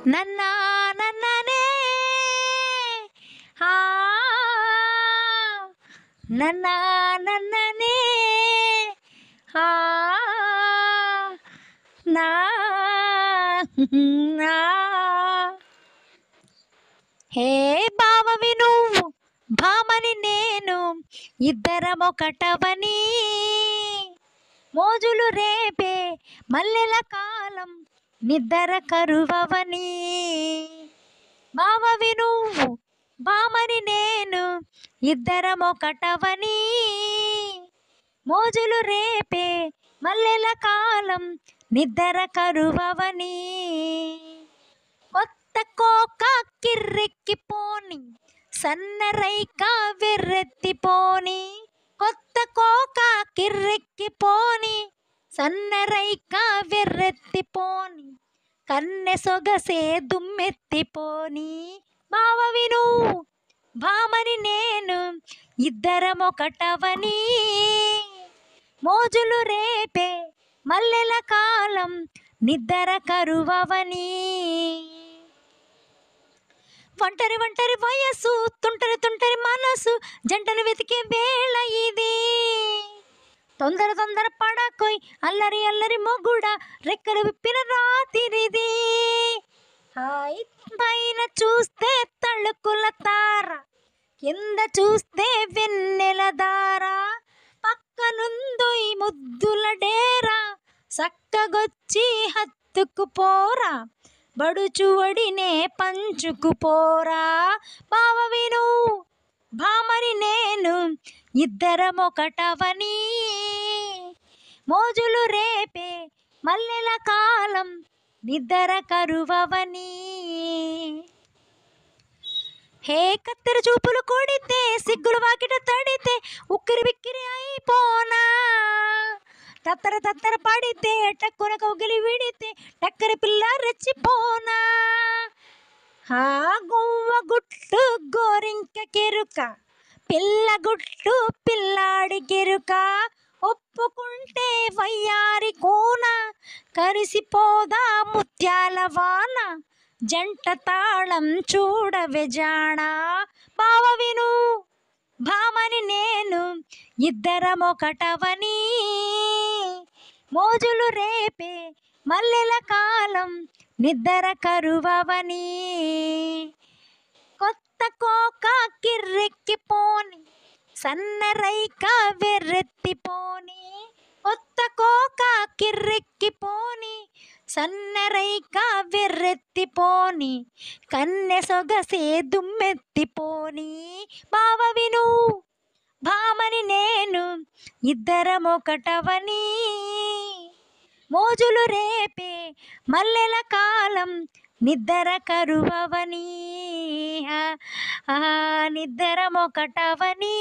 నన్నా నన్ననే ఆ నన్నా నన్ననే ఆ నా నా హే బావవి నువ్వు భామని నేను ఇద్దరమొకటవని మోజులు రేపే మల్లెల కాలం నిద్దర కరువవని బావవి నువ్వు భామని నేను ఇద్దరమొకటవని మోజులు రేపే మల్లెల కాలం నిద్దర కరువవని కొత్త కోక కిర్రెక్కిపోని సన్నరైక వెర్రెత్తిపోని కొత్త కోక కిర్రెక్కిపోని సన్నరైక వెర్రెత్తిపోని కన్నె సొగసే దుమ్మెత్తిపోని బావవి నువ్వు భామని నేను ఇద్దరమొకటవని మోజులు రేపే మల్లెల కాలం నిద్దర కరువవని ఒంటరి ఒంటరి వయసు తుంటరి తుంటరి మనసు జంటను వెతికే వేళ ఇది తొందర తొందర పడకోయ్ అల్లరి అల్లరి మొగుడ రెక్కలు విప్పిన రాత్రిది హాయ్ పైన చూస్తే తళుకుల తార కింద చూస్తే వెన్నెల దార పక్కనుందు ఈ ముద్దుల డేరా సక్కగొచ్చి హత్తుకుపోరా బడుచు ఒడినే పంచుకుపోరా బావవి నువ్వు భామని నేను ఇద్దరమొకటవని మోజులు రేపే మల్లెల కాలం నిద్దర కరువవని హే కత్తెర చూపులు కొడితే సిగ్గులు వాకిట తడితే ఉక్కిరి బిక్కిరి అయిపోనా తత్తర తత్తర పడితే టక్కున కౌగిలి విడితే టక్కర పిల్ల రెచ్చిపోనా హా గువ్వ గుట్టు గోరింక కెరుక పిల్ల గుట్టు పిల్లాడి కెరుక ఒప్పుకుంటే వయ్యారి కోన కరిసిపోదా ముత్యాల వాన జంట తాళం చూడవే జాణ బావవి నువ్వు భామని నేను ఇద్దరమొకటవని మోజులు రేపే మల్లెల కాలం నిద్దర కరువవని కొత్త కోక కిర్రెక్కిపోని సన్నరైక వెర్రెత్తిపోని కొత్త కోక కిర్రెక్కిపోని సన్నరైక వెర్రెత్తిపోని కన్నె సొగసే దుమ్మెత్తిపోని బావవి నువ్వు భామని నేను ఇద్దరమొకటవని మోజులు రేపే మల్లెల కాలం నిద్దర కరువవని నిద్దరమొకటవని